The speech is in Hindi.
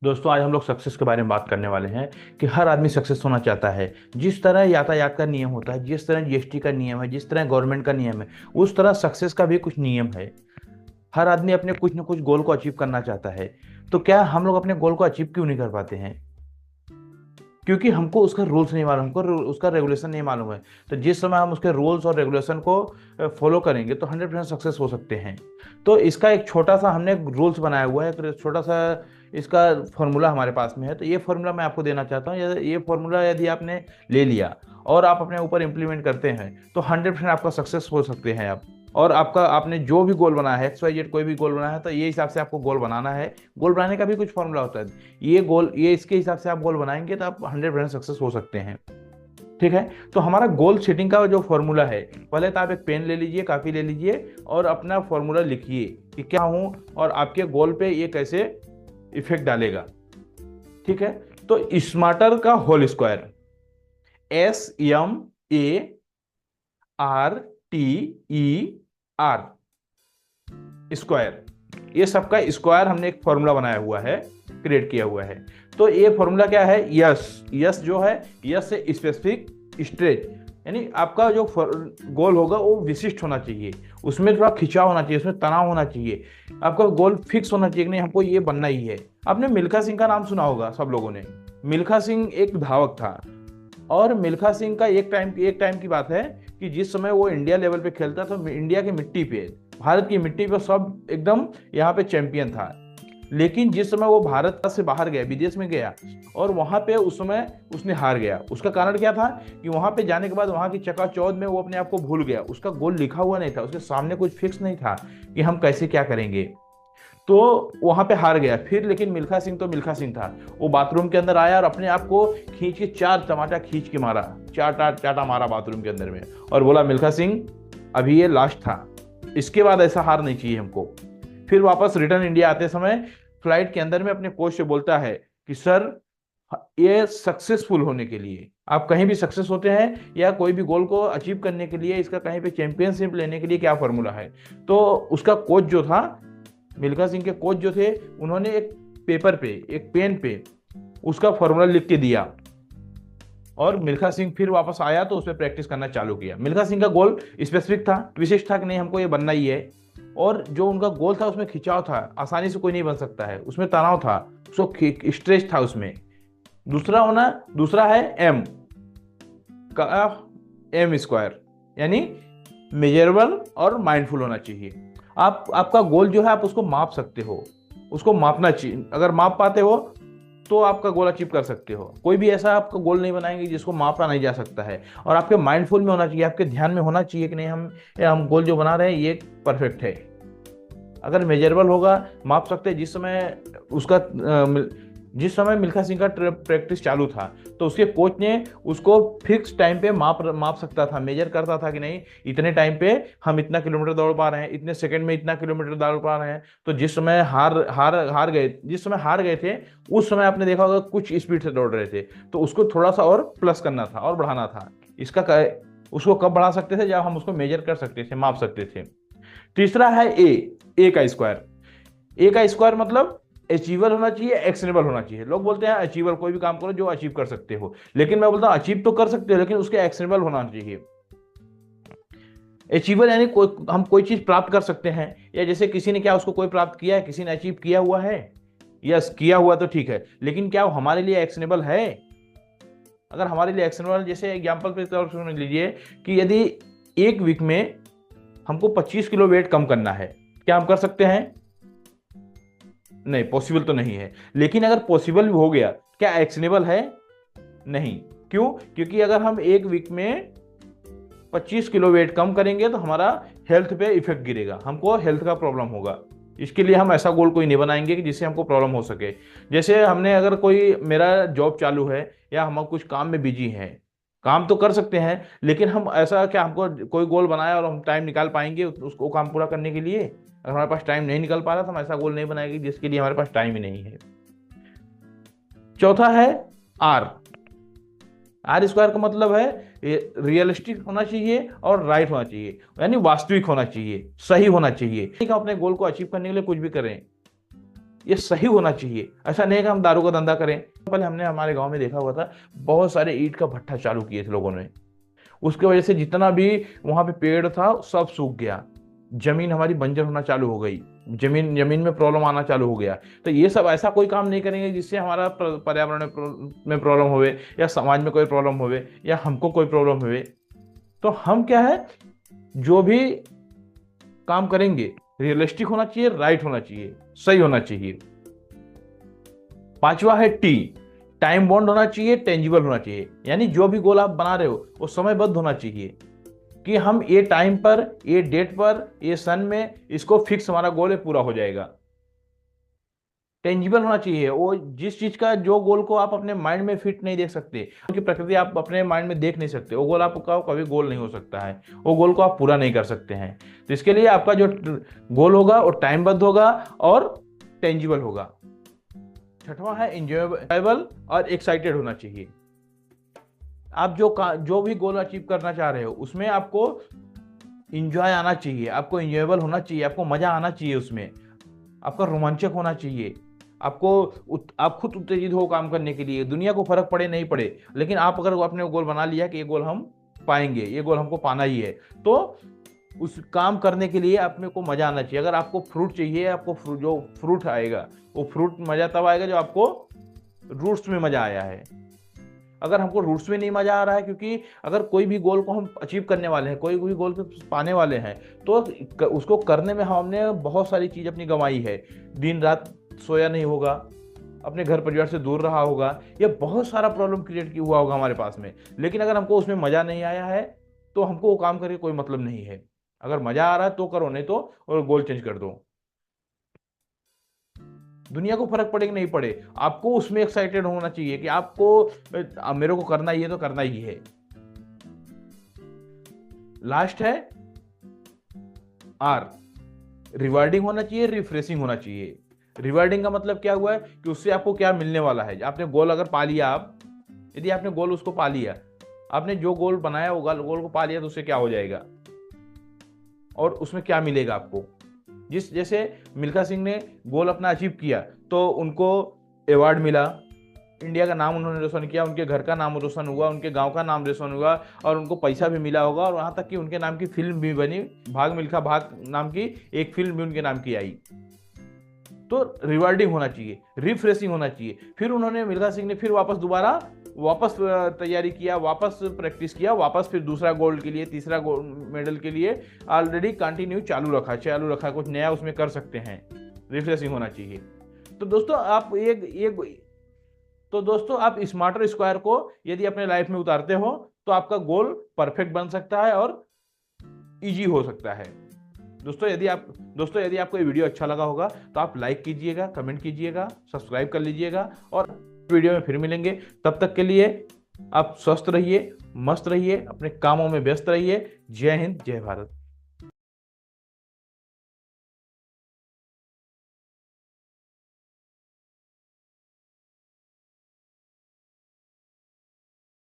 दोस्तों, आज हम लोग सक्सेस के बारे में बात करने वाले हैं कि हर आदमी सक्सेस होना चाहता है। जिस तरह यातायात का नियम होता है, जिस तरह जीएसटी का नियम है, जिस तरह गवर्नमेंट का नियम है, उस तरह सक्सेस का भी कुछ नियम है। हर आदमी अपने कुछ ना कुछ गोल को अचीव करना चाहता है। तो क्या हम लोग अपने गोल को अचीव क्यों नहीं कर पाते हैं? क्योंकि हमको उसका रूल्स नहीं मालूम, हमको उसका रेगुलेशन नहीं मालूम है। तो जिस समय हम उसके रूल्स और रेगुलेशन को फॉलो करेंगे तो 100% सक्सेस हो सकते हैं। तो इसका एक छोटा सा हमने रूल्स बनाया हुआ है, एक छोटा सा इसका फॉर्मूला हमारे पास में है। तो ये फॉर्मूला मैं आपको देना चाहता हूँ। ये फॉर्मूला यदि आपने ले लिया और आप अपने ऊपर इम्प्लीमेंट करते हैं तो 100% आपका सक्सेस हो सकते हैं आप। और आपका आपने जो भी गोल बनाया है, XYZ कोई भी गोल बनाया है, तो ये हिसाब से आपको गोल बनाना है। गोल बनाने का भी कुछ फॉर्मूला होता है। ये इसके हिसाब से आप गोल बनाएंगे तो आप 100% सक्सेस हो सकते हैं। ठीक है। तो हमारा गोल सेटिंग का जो फॉर्मूला है, पहले तो आप एक पेन ले लीजिए, काफी ले लीजिए और अपना फॉर्मूला लिखिए कि क्या हूं और आपके गोल पे ये कैसे इफेक्ट डालेगा। ठीक है। तो स्मार्टर का होल स्क्वायर, SMARTER स्क्वायर, ये सबका स्क्वायर हमने एक फॉर्मूला बनाया हुआ है, क्रिएट किया हुआ है। तो ये फॉर्मूला क्या है? यस। यस जो है, यस से स्पेसिफिक स्ट्रेच, यानी आपका जो गोल होगा वो विशिष्ट होना चाहिए, उसमें थोड़ा खिंचाव होना चाहिए, उसमें तनाव होना चाहिए। आपका गोल फिक्स होना चाहिए कि नहीं, हमको ये बनना ही है। आपने मिल्खा सिंह का नाम सुना होगा सब लोगों ने। मिल्खा सिंह एक धावक था। और मिल्खा सिंह का एक टाइम की बात है कि जिस समय वो इंडिया लेवल पे खेलता तो इंडिया की मिट्टी पे, भारत की मिट्टी पे सब एकदम यहाँ पे चैंपियन था। लेकिन जिस समय वो भारत से बाहर गया, विदेश में गया, और वहां पे उस समय उसने हार गया। उसका कारण क्या था कि वहां पे जाने के बाद वहां की चकाचौंध में वो अपने आप को भूल गया। उसका गोल लिखा हुआ नहीं था, उसके सामने कुछ फिक्स नहीं था कि हम कैसे क्या करेंगे। तो वहां पे हार गया फिर। लेकिन मिल्खा सिंह तो मिल्खा सिंह था। वो बाथरूम के अंदर आया और अपने आप को खींच के 4 टमाटर खींच के मारा, चाटा चाटा मारा बाथरूम के अंदर में, और बोला मिल्खा सिंह अभी ये लास्ट था, इसके बाद ऐसा हार नहीं चाहिए हमको। फिर वापस रिटर्न इंडिया आते समय फ्लाइट के अंदर में अपने कोच से बोलता है कि सर, ये सक्सेसफुल होने के लिए, आप कहीं भी सक्सेस होते हैं या कोई भी गोल को अचीव करने के लिए, इसका कहीं पे चैंपियनशिप लेने के लिए क्या फॉर्मूला है। तो उसका कोच जो था, मिल्खा सिंह के कोच जो थे, उन्होंने एक पेपर पे, एक पेन पे उसका फॉर्मूला लिख के दिया। और मिल्खा सिंह फिर वापस आया तो उस पर प्रैक्टिस करना चालू किया। मिल्खा सिंह का गोल स्पेसिफिक था, विशिष्ट था कि नहीं, हमको ये बनना ही है। और जो उनका गोल था उसमें खिंचाव था, आसानी से कोई नहीं बन सकता है, उसमें तनाव था, उसको स्ट्रेस था उसमें। दूसरा है एम का, एम स्क्वायर, यानी मेजरेबल और माइंडफुल होना चाहिए। आपका गोल जो है आप उसको माप सकते हो, उसको मापना चाहिए। अगर माप पाते हो तो आपका गोल अचीव कर सकते हो। कोई भी ऐसा आपका गोल नहीं बनाएंगे जिसको मापा नहीं जा सकता है। और आपके माइंडफुल में होना चाहिए, आपके ध्यान में होना चाहिए कि नहीं, हम गोल जो बना रहे हैं ये परफेक्ट है। अगर मेजरेबल होगा, माप सकते हैं। उसका जिस समय मिल्खा सिंह का प्रैक्टिस चालू था तो उसके कोच ने उसको फिक्स टाइम पे माप सकता था, मेजर करता था कि नहीं, इतने टाइम पे हम इतना किलोमीटर दौड़ पा रहे हैं, इतने सेकंड में इतना किलोमीटर दौड़ पा रहे हैं। तो जिस समय हार गए थे, उस समय आपने देखा होगा कुछ स्पीड से दौड़ रहे थे, तो उसको थोड़ा सा और प्लस करना था और बढ़ाना था। उसको कब बढ़ा सकते थे? जब हम उसको मेजर कर सकते थे, माप सकते थे। तीसरा है ए का स्क्वायर। ए का स्क्वायर मतलब अचीवर होना चाहिए, एक्शनेबल होना चाहिए। लोग बोलते हैं अचीवर, कोई भी काम करो जो अचीव कर सकते हो, लेकिन मैं बोलता हूं अचीव तो कर सकते हो लेकिन उसके एक्शनेबल होना चाहिए। अचीवर यानी हम कोई चीज प्राप्त कर सकते हैं, या जैसे किसी ने क्या उसको कोई प्राप्त किया है, किसी ने अचीव किया हुआ है, यस किया हुआ तो ठीक है, लेकिन क्या वो हमारे लिए एक्शनेबल है? अगर हमारे लिए एक्शनेबल, जैसे एग्जाम्पल पे तौर पर समझ लीजिए कि यदि एक वीक में हमको 25 किलो वेट कम करना है, क्या हम कर सकते हैं? नहीं, पॉसिबल तो नहीं है। लेकिन अगर पॉसिबल भी हो गया, क्या एक्शनेबल है? नहीं। क्यों? क्योंकि अगर हम एक वीक में 25 किलो वेट कम करेंगे तो हमारा हेल्थ पे इफेक्ट गिरेगा, हमको हेल्थ का प्रॉब्लम होगा। इसके लिए हम ऐसा गोल कोई नहीं बनाएंगे कि जिससे हमको प्रॉब्लम हो सके। जैसे हमने, अगर कोई मेरा जॉब चालू है या हम कुछ काम में बिजी हैं, काम तो कर सकते हैं, लेकिन हम ऐसा क्या, हमको कोई गोल बनाया और हम टाइम निकाल पाएंगे उसको काम पूरा करने के लिए? अगर हमारे पास टाइम नहीं निकल पा रहा तो हम ऐसा गोल नहीं बनाएंगे जिसके लिए हमारे पास टाइम ही नहीं है। चौथा है आर। आर स्क्वायर का मतलब है रियलिस्टिक होना चाहिए और राइट होना चाहिए, यानी वास्तविक होना चाहिए, सही होना चाहिए। ठीक है, अपने गोल को अचीव करने के लिए कुछ भी करें, ये सही होना चाहिए। ऐसा नहीं है कि हम दारू का धंधा करें। पहले हमने हमारे गांव में देखा हुआ था, बहुत सारे ईंट का भट्ठा चालू किए थे लोगों ने। उसकी वजह से जितना भी वहां पे पेड़ था सब सूख गया, जमीन हमारी बंजर होना चालू हो गई, जमीन जमीन में प्रॉब्लम आना चालू हो गया। तो ये सब ऐसा कोई काम नहीं करेंगे जिससे हमारा पर्यावरण में प्रॉब्लम होवे, या समाज में कोई प्रॉब्लम होवे, या हमको कोई प्रॉब्लम होवे। तो हम क्या है, जो भी काम करेंगे रियलिस्टिक होना चाहिए, राइट होना चाहिए, सही होना चाहिए। पांचवा है टी, टाइम बॉन्ड होना चाहिए, टेंजिबल होना चाहिए। यानी जो भी गोल आप बना रहे हो वो समयबद्ध होना चाहिए, कि हम ये टाइम पर, ये डेट पर, ये सन में इसको फिक्स हमारा गोल है पूरा हो जाएगा। टेंजिबल होना चाहिए, वो जिस चीज का, जो गोल को आप अपने माइंड में फिट नहीं देख सकते, क्योंकि प्रकृति आप अपने माइंड में देख नहीं सकते, वो गोल आपका कभी गोल नहीं हो सकता है, वो गोल को आप पूरा नहीं कर सकते हैं। तो इसके लिए आपका जो गोल होगा वो टाइमबद्ध होगा और टेंजिबल होगा। छठवां है इंजॉयबल और एक्साइटेड होना चाहिए। आप जो भी गोल अचीव करना चाह रहे हो उसमें आपको इंजॉय आना चाहिए, आपको इंजॉयबल होना चाहिए, आपको मजा आना चाहिए, उसमें आपका रोमांचक होना चाहिए। आप खुद उत्तेजित हो काम करने के लिए, दुनिया को फर्क पड़े नहीं पड़े, लेकिन आप अगर आपने गोल बना लिया कि ये गोल हम पाएंगे, ये गोल हमको पाना ही है, तो उस काम करने के लिए अपने को मजा आना चाहिए। अगर आपको फ्रूट चाहिए, आपको जो फ्रूट आएगा वो फ्रूट मजा तब आएगा जब आपको रूट्स में मजा आया है। अगर हमको रूट्स में नहीं मजा आ रहा है, क्योंकि अगर कोई भी गोल को हम अचीव करने वाले हैं, कोई भी गोल को पाने वाले हैं, तो उसको करने में हमने बहुत सारी चीज अपनी गंवाई है। दिन रात सोया नहीं होगा, अपने घर परिवार से दूर रहा होगा, या बहुत सारा प्रॉब्लम क्रिएट हुआ होगा हमारे पास में। लेकिन अगर हमको उसमें मजा नहीं आया है तो हमको वो काम करके कोई मतलब नहीं है। अगर मजा आ रहा है तो करो, नहीं तो और गोल चेंज कर दो। दुनिया को फर्क पड़े कि नहीं पड़े, आपको उसमें एक्साइटेड होना चाहिए कि आपको मेरे को करना ही है तो करना ही है। लास्ट है आर, रिवार्डिंग होना चाहिए, रिफ्रेशिंग होना चाहिए। रिवार्डिंग का मतलब क्या हुआ है कि उससे आपको क्या मिलने वाला है। आपने गोल अगर पा लिया, यदि आपने गोल उसको पा लिया, आपने जो गोल बनाया वो गोल को पा लिया, तो उससे क्या हो जाएगा और उसमें क्या मिलेगा आपको। जैसे मिल्खा सिंह ने गोल अपना अचीव किया तो उनको अवार्ड मिला, इंडिया का नाम उन्होंने रोशन किया, उनके घर का नाम रोशन हुआ, उनके गांव का नाम रोशन हुआ, और उनको पैसा भी मिला होगा, और वहां तक कि उनके नाम की फिल्म भी बनी, भाग मिल्खा भाग नाम की एक फिल्म भी उनके नाम की आई। तो रिवार्डिंग होना चाहिए, रिफ्रेशिंग होना चाहिए। फिर उन्होंने, मिल्खा सिंह ने फिर वापस तैयारी किया, वापस प्रैक्टिस किया, वापस फिर दूसरा गोल्ड के लिए, तीसरा गोल्ड मेडल के लिए ऑलरेडी कंटिन्यू चालू रखा, कुछ नया उसमें कर सकते हैं। रिफ्रेशिंग होना चाहिए। तो दोस्तों आप स्मार्टर स्क्वायर को यदि अपने लाइफ में उतारते हो तो आपका गोल परफेक्ट बन सकता है और इजी हो सकता है। दोस्तों यदि आपको ये वीडियो अच्छा लगा होगा तो आप लाइक कीजिएगा, कमेंट कीजिएगा, सब्सक्राइब कर लीजिएगा, और वीडियो में फिर मिलेंगे। तब तक के लिए आप स्वस्थ रहिए, मस्त रहिए, अपने कामों में व्यस्त रहिए। जय हिंद, जय भारत।